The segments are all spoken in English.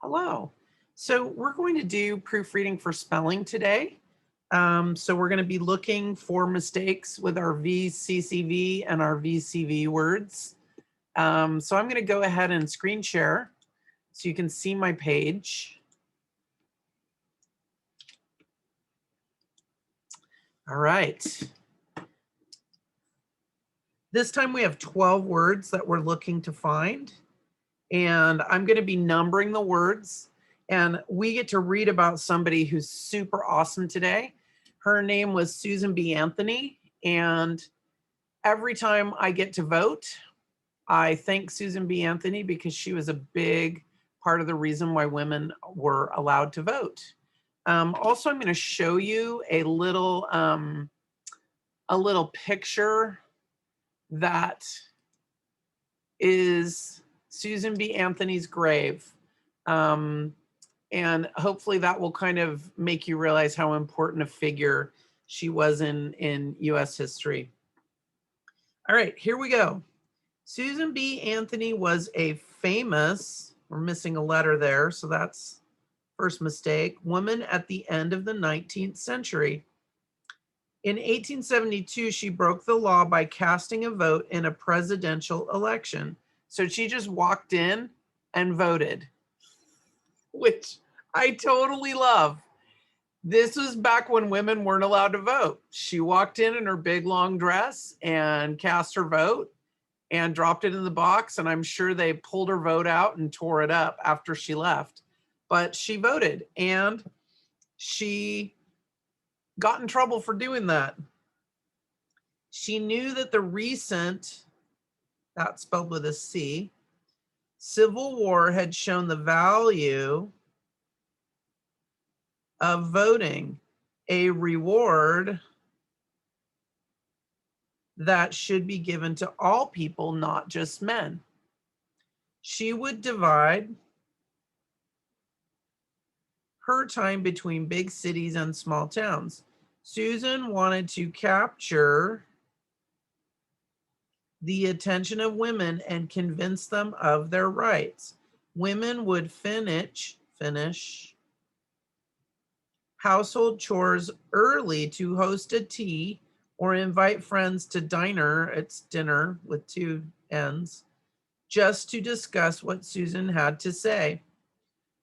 Hello. So we're going to do proofreading for spelling today. So we're going to be looking for mistakes with our VCCV and our VCV words. So I'm going to go ahead and screen share so you can see my page. All right. This time we have 12 words that we're looking to find. And I'm going to be numbering the words. And we get to read about somebody who's super awesome today. Her name was Susan B. Anthony. And every time I get to vote, I thank Susan B. Anthony because she was a big part of the reason why women were allowed to vote. Also, I'm going to show you a little picture that is Susan B. Anthony's grave. And hopefully that will kind of make you realize how important a figure she was in US history. All right, here we go. Susan B. Anthony was a famous, we're missing a letter there, so that's first mistake, woman at the end of the 19th century. In 1872, she broke the law by casting a vote in a presidential election. So she just walked in and voted, which I totally love. This was back when women weren't allowed to vote. She walked in her big long dress and cast her vote and dropped it in the box. And I'm sure they pulled her vote out and tore it up after she left. But she voted and she got in trouble for doing that. She knew that the recent, that's spelled with a C, Civil War had shown the value of voting, a reward that should be given to all people, not just men. She would divide her time between big cities and small towns. Susan wanted to capture the attention of women and convince them of their rights. Women would finish household chores early to host a tea or invite friends to diner, it's dinner with two N's, just to discuss what Susan had to say.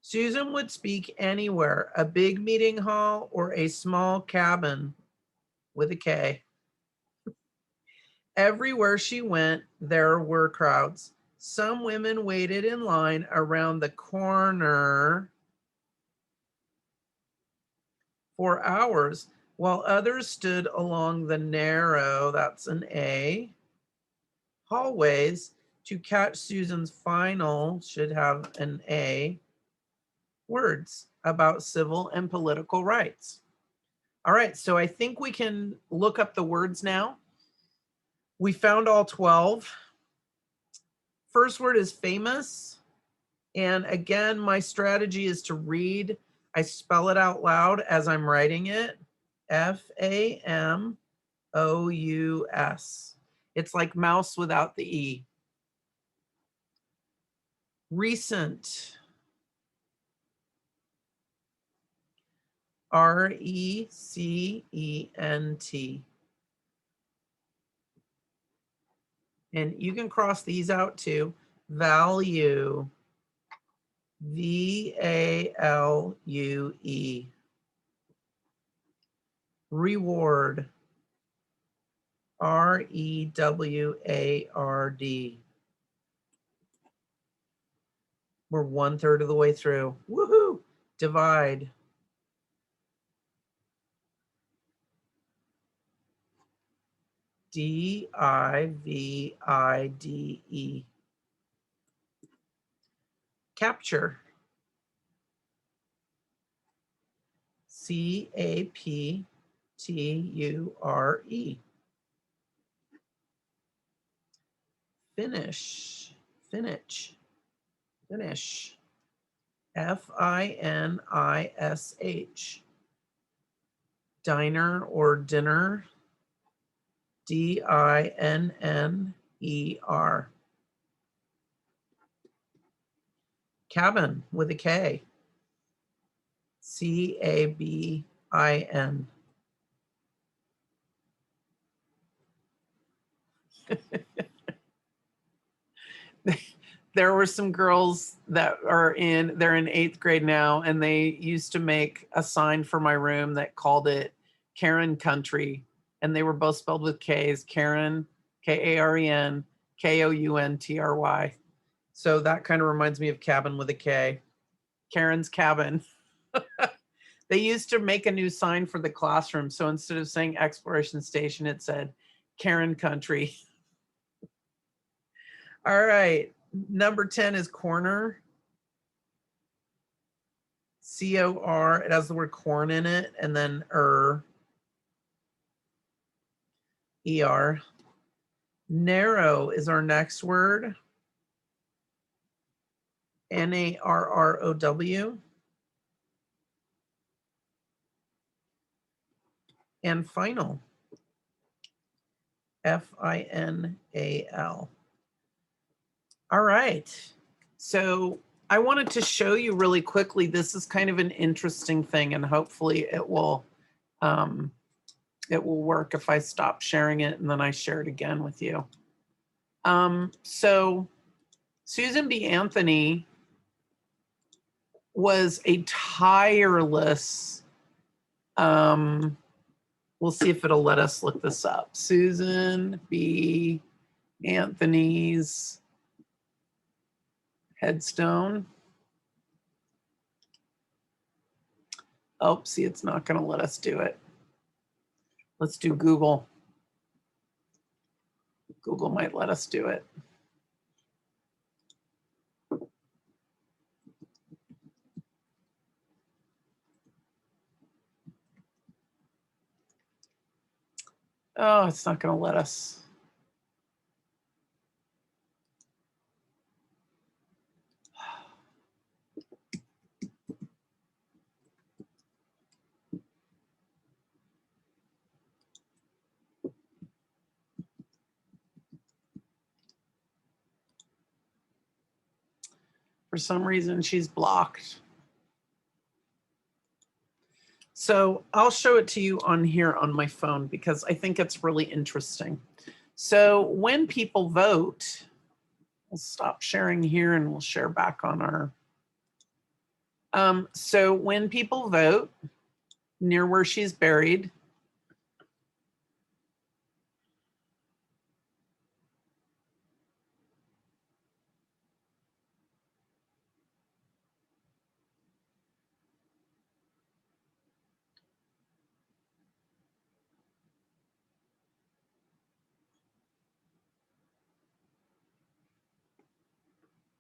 Susan would speak anywhere, a big meeting hall or a small cabin with a K. Everywhere she went, there were crowds. Some women waited in line around the corner for hours, while others stood along the narrow, that's an A, hallways to catch Susan's final, should have an A, words about civil and political rights. All right, so I think we can look up the words now. We found all 12. First word is famous. And again, my strategy is to read. I spell it out loud as I'm writing it. Famous. It's like mouse without the E. Recent. RECENT. And you can cross these out too. Value. VALUE. Reward. REWARD. We're 1/3 of the way through. Woohoo! Divide. DIVIDE. Capture. CAPTURE. Finish. Finish. FINISH. Diner or dinner. DINNER. Cabin with a K. Cabin. There were some girls that they're in 8th grade now, and they used to make a sign for my room that called it Karen Country, and they were both spelled with K's. Karen, Karen, Kountry. So that kind of reminds me of Cabin with a K. Karen's Cabin. They used to make a new sign for the classroom, so instead of saying Exploration Station, it said Karen Country. All right, number 10 is corner. C-O-R, it has the word corn in it, and then E-R. Narrow is our next word. N-A-R-R-O-W. And final. F-I-N-A-L. All right. So I wanted to show you really quickly. This is kind of an interesting thing, and hopefully it will work if I stop sharing it and then I share it again with you. So Susan B. Anthony was a tireless, we'll see if it'll let us look this up. Susan B. Anthony's headstone. Oh, see, it's not going to let us do it. Let's do Google. Google might let us do it. Oh, it's not going to let us. For some reason, she's blocked. So I'll show it to you on here on my phone because I think it's really interesting. So when people vote, we'll stop sharing here and we'll share back on our. So when people vote near where she's buried,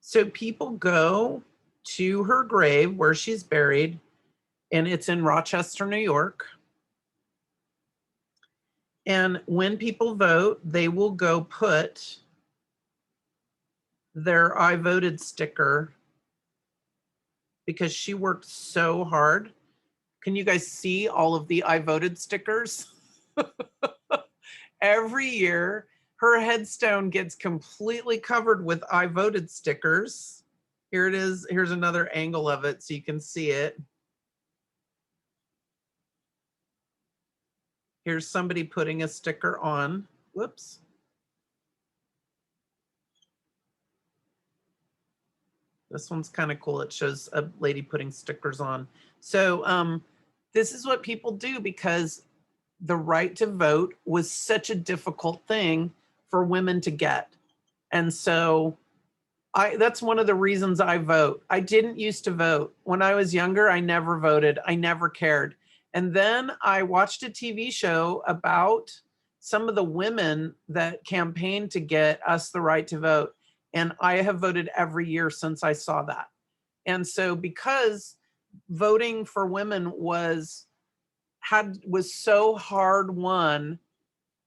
so people go to her grave where she's buried, and it's in Rochester, New York. And when people vote, they will go put their I voted sticker because she worked so hard. Can you guys see all of the I voted stickers? Every year, her headstone gets completely covered with I voted stickers. Here it is. Here's another angle of it so you can see it. Here's somebody putting a sticker on. Whoops. This one's kind of cool. It shows a lady putting stickers on. So this is what people do because the right to vote was such a difficult thing for women to get. And so that's one of the reasons I vote. I didn't used to vote. When I was younger, I never voted. I never cared. And then I watched a TV show about some of the women that campaigned to get us the right to vote. And I have voted every year since I saw that. And so because voting for women was so hard won,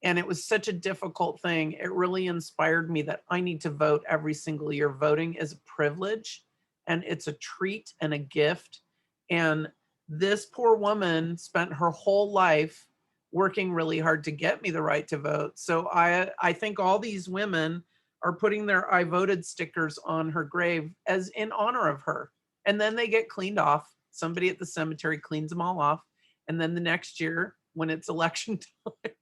and it was such a difficult thing, it really inspired me that I need to vote every single year. Voting is a privilege, and it's a treat and a gift. And this poor woman spent her whole life working really hard to get me the right to vote. So I think all these women are putting their I voted stickers on her grave as in honor of her. And then they get cleaned off. Somebody at the cemetery cleans them all off. And then the next year, when it's election time,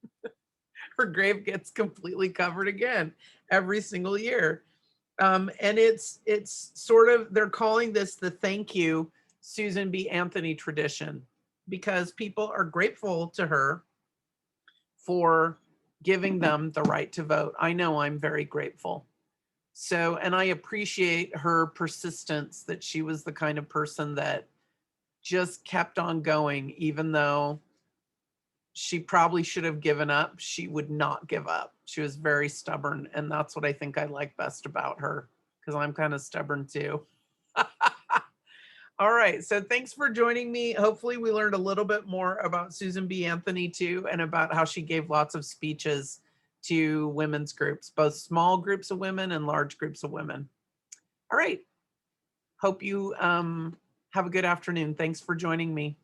her grave gets completely covered again every single year. And it's sort of, they're calling this the thank you Susan B. Anthony tradition, because people are grateful to her for giving them the right to vote. I know I'm very grateful. So, and I appreciate her persistence, that she was the kind of person that just kept on going, even though she probably should have given up. She would not give up. She was very stubborn. And that's what I think I like best about her, because I'm kind of stubborn too. All right. So thanks for joining me. Hopefully, we learned a little bit more about Susan B. Anthony too, and about how she gave lots of speeches to women's groups, both small groups of women and large groups of women. All right. Hope you have a good afternoon. Thanks for joining me.